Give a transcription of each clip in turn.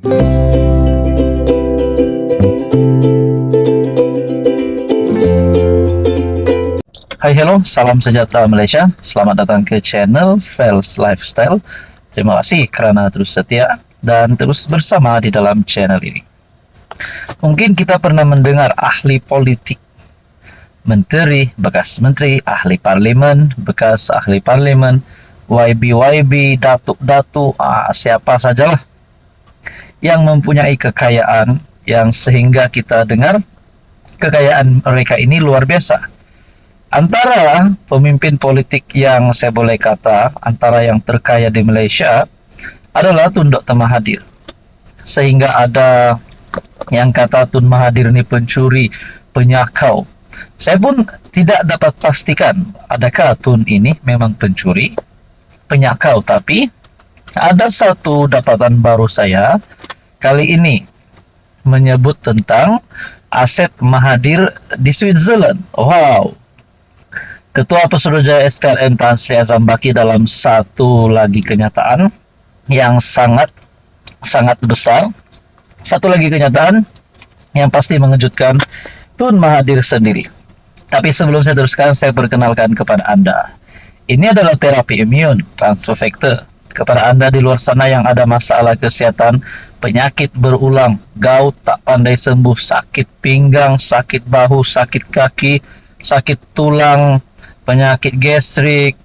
Hai, hello, salam sejahtera Malaysia. Selamat datang ke channel Fels Lifestyle. Terima kasih kerana terus setia dan terus bersama di dalam channel ini. Mungkin kita pernah mendengar ahli politik, menteri, bekas menteri, ahli parlimen, bekas ahli parlimen, YB, datuk-datuk, siapa sajalah yang mempunyai kekayaan yang sehingga kita dengar kekayaan mereka ini luar biasa. Antara pemimpin politik yang saya boleh kata antara yang terkaya di Malaysia adalah Tun Dr. Mahathir. Sehingga ada yang kata Tun Mahathir ini pencuri, penyakau. Saya pun tidak dapat pastikan adakah Tun ini memang pencuri, penyakau, tapi ada satu dapatan baru saya kali ini menyebut tentang aset Mahathir di Switzerland. Wow. Ketua Pesuruhjaya SPRM Tan Sri Azam Baki dalam satu lagi kenyataan yang sangat besar. Satu lagi kenyataan yang pasti mengejutkan Tun Mahathir sendiri. Tapi sebelum saya teruskan, saya perkenalkan kepada Anda. Ini adalah terapi imun transfer factor. Kepada Anda di luar sana yang ada masalah kesehatan, penyakit berulang, gout tak pandai sembuh, sakit pinggang, sakit bahu, sakit kaki, sakit tulang, penyakit gastrik,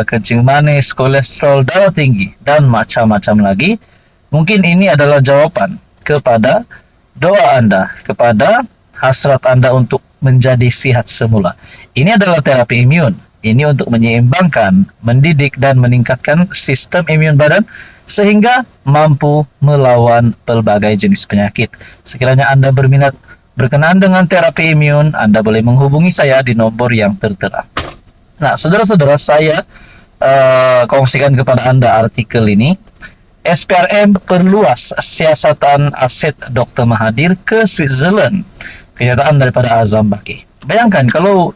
kencing manis, kolesterol, darah tinggi, dan macam-macam lagi. Mungkin ini adalah jawaban kepada doa Anda, kepada hasrat Anda untuk menjadi sihat semula. Ini adalah terapi imun. Ini untuk menyeimbangkan, mendidik, dan meningkatkan sistem imun badan sehingga mampu melawan pelbagai jenis penyakit. Sekiranya Anda berminat berkenaan dengan terapi imun, Anda boleh menghubungi saya di nomor yang tertera. Nah, saudara-saudara, saya kongsikan kepada Anda artikel ini. SPRM perluas siasatan aset Dr. Mahathir ke Switzerland. Kenyataan daripada Azam Baki. Bayangkan kalau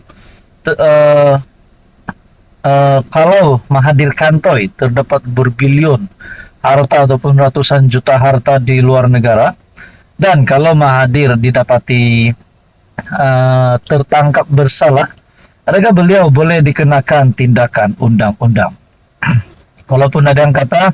Mahathir kantoi terdapat berbilion harta ataupun ratusan juta harta di luar negara, dan kalau Mahathir didapati tertangkap bersalah, adakah beliau boleh dikenakan tindakan undang-undang? Walaupun ada yang kata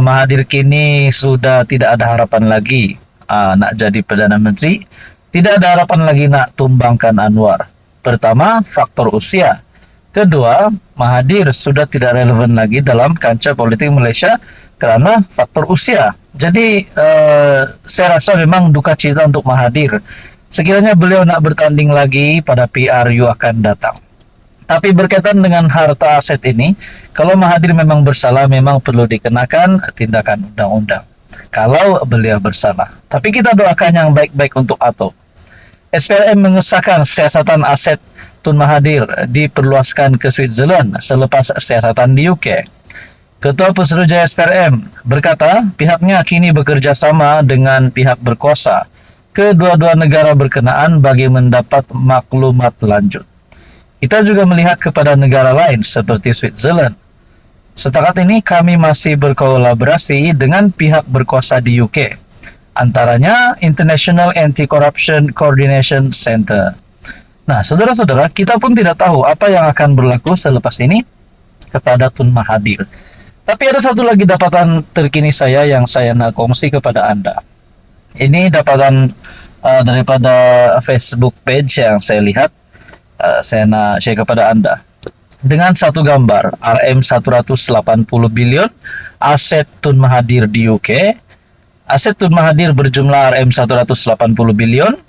Mahathir kini sudah tidak ada harapan lagi nak jadi Perdana Menteri, tidak ada harapan lagi nak tumbangkan Anwar. Pertama, faktor usia. Kedua, Mahathir sudah tidak relevan lagi dalam kancah politik Malaysia kerana faktor usia. Jadi saya rasa memang duka cita untuk Mahathir. Sekiranya beliau nak bertanding lagi pada PRU akan datang. Tapi berkaitan dengan harta aset ini, kalau Mahathir memang bersalah, memang perlu dikenakan tindakan undang-undang. Kalau beliau bersalah. Tapi kita doakan yang baik-baik untuk Ato. SPRM mengesahkan siasatan aset Tun Mahathir diperluaskan ke Switzerland selepas siasatan di UK. Ketua Pesuruhjaya SPRM berkata pihaknya kini bekerja sama dengan pihak berkuasa kedua-dua negara berkenaan bagi mendapat maklumat lanjut. Kita juga melihat kepada negara lain seperti Switzerland. Setakat ini kami masih berkolaborasi dengan pihak berkuasa di UK, antaranya International Anti-Corruption Coordination Center. Nah, saudara-saudara, kita pun tidak tahu apa yang akan berlaku selepas ini kepada Tun Mahathir. Tapi ada satu lagi dapatan terkini saya yang saya nak kongsi kepada Anda. Ini dapatan daripada Facebook page yang saya lihat, saya nak share kepada Anda. Dengan satu gambar, RM 180 bilion, aset Tun Mahathir di UK. Aset Tun Mahathir berjumlah RM 180 bilion.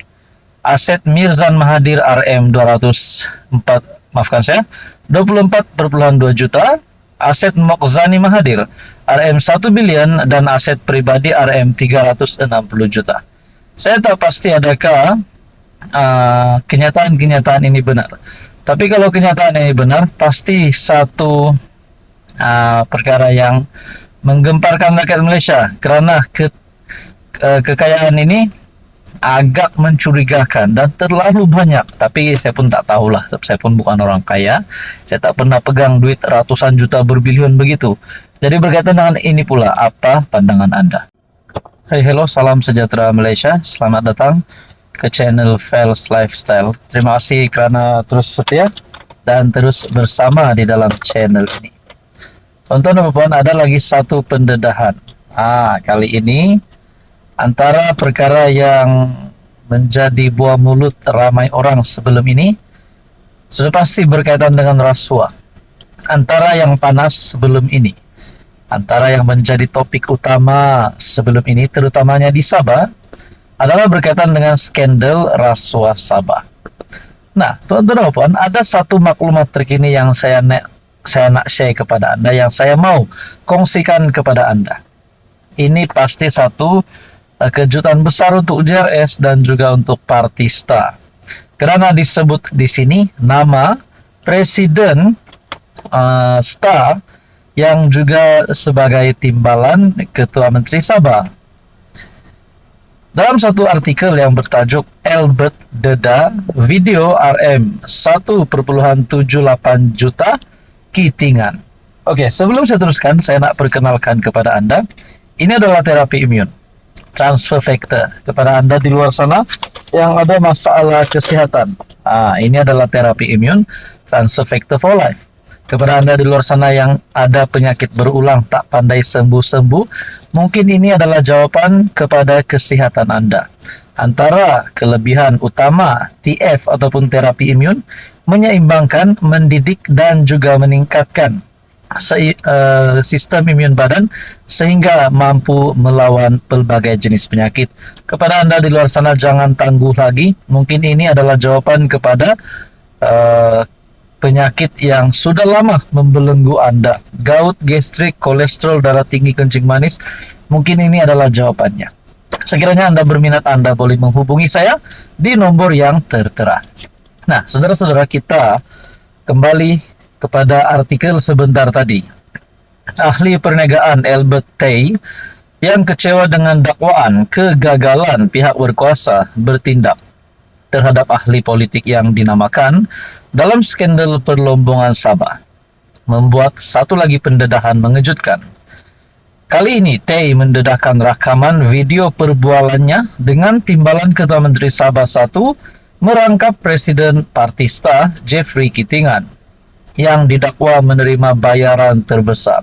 Aset Mirzan Mahathir RM 24,2 juta. Aset Mokhzani Mahathir RM 1 bilion dan aset pribadi RM 360 juta. Saya tak pasti adakah kenyataan-kenyataan ini benar. Tapi kalau kenyataan ini benar, pasti satu perkara yang menggemparkan rakyat Malaysia kerana kekayaan ini agak mencurigakan dan terlalu banyak. Tapi saya pun tak tahulah, saya pun bukan orang kaya, saya tak pernah pegang duit ratusan juta berbilion begitu. Jadi berkaitan dengan ini pula, apa pandangan Anda? Hai, hello, salam sejahtera Malaysia. Selamat datang ke channel Fels Lifestyle. Terima kasih karena terus setia dan terus bersama di dalam channel ini. Tonton teman-teman, ada lagi satu pendedahan. Kali ini antara perkara yang menjadi buah mulut ramai orang sebelum ini sudah pasti berkaitan dengan rasuah. Antara yang panas sebelum ini, antara yang menjadi topik utama sebelum ini, terutamanya di Sabah, adalah berkaitan dengan skandal rasuah Sabah. Nah, teman-teman, ada satu maklumat terkini yang saya nak share kepada Anda, yang saya mau kongsikan kepada Anda. Ini pasti satu kejutan besar untuk JRS dan juga untuk Partista. Karena disebut di sini nama Presiden STA yang juga sebagai timbalan Ketua Menteri Sabah. Dalam satu artikel yang bertajuk Albert Deda Video RM 1,78 juta Kitingan. Oke, sebelum saya teruskan, saya nak perkenalkan kepada Anda. Ini adalah terapi imun, transfer factor. Kepada Anda di luar sana yang ada masalah kesehatan, ini adalah terapi imun, transfer factor for life. Kepada Anda di luar sana yang ada penyakit berulang tak pandai sembuh-sembuh, mungkin ini adalah jawaban kepada kesehatan Anda. Antara kelebihan utama TF ataupun terapi imun, menyeimbangkan, mendidik dan juga meningkatkan sistem imun badan sehingga mampu melawan pelbagai jenis penyakit. Kepada Anda di luar sana, jangan tangguh lagi. Mungkin ini adalah jawaban kepada penyakit yang sudah lama membelenggu Anda. Gout, gastrik, kolesterol, darah tinggi, kencing manis. Mungkin ini adalah jawabannya. Sekiranya Anda berminat, Anda boleh menghubungi saya di nomor yang tertera. Nah, saudara-saudara, kita kembali kepada artikel sebentar tadi. Ahli perniagaan Albert Tay yang kecewa dengan dakwaan kegagalan pihak berkuasa bertindak terhadap ahli politik yang dinamakan dalam skandal perlombongan Sabah, membuat satu lagi pendedahan mengejutkan. Kali ini Tay mendedahkan rakaman video perbualannya dengan timbalan Ketua Menteri Sabah 1 merangkap Presiden Partista Jeffrey Kitingan yang didakwa menerima bayaran terbesar.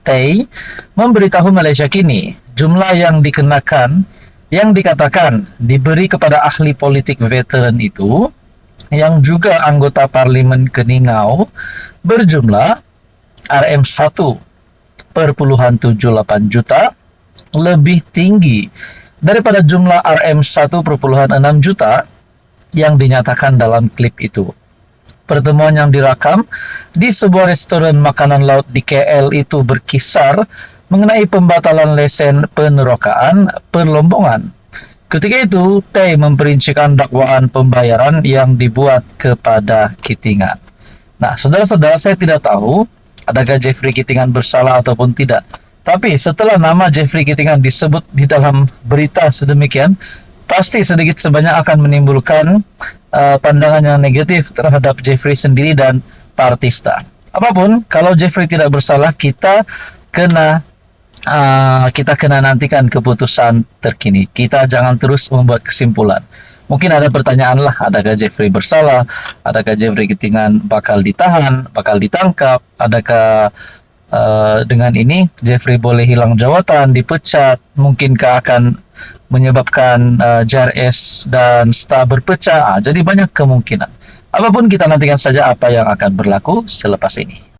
Tay memberitahu Malaysia Kini jumlah yang dikatakan diberi kepada ahli politik veteran itu, yang juga anggota Parlimen Keningau, berjumlah RM1,78 juta, lebih tinggi daripada jumlah RM1,6 juta yang dinyatakan dalam klip itu. Pertemuan yang direkam di sebuah restoran makanan laut di KL itu berkisar mengenai pembatalan lesen penerokaan perlombongan. Ketika itu, Tay memperincikan dakwaan pembayaran yang dibuat kepada Kitingan. Nah, saudara-saudara, saya tidak tahu adakah Jeffrey Kitingan bersalah ataupun tidak. Tapi setelah nama Jeffrey Kitingan disebut di dalam berita sedemikian, pasti sedikit sebanyak akan menimbulkan pandangan yang negatif terhadap Jeffrey sendiri dan Partista. Apapun, kalau Jeffrey tidak bersalah, kita kena nantikan keputusan terkini. Kita jangan terus membuat kesimpulan. Mungkin ada pertanyaan lah, adakah Jeffrey bersalah? Adakah Jeffrey Kitingan bakal ditahan, bakal ditangkap? Adakah dengan ini Jeffrey boleh hilang jawatan, dipecat? Mungkinkah akan menyebabkan JRS dan STA berpecah? Jadi banyak kemungkinan. Apapun, kita nantikan saja apa yang akan berlaku selepas ini.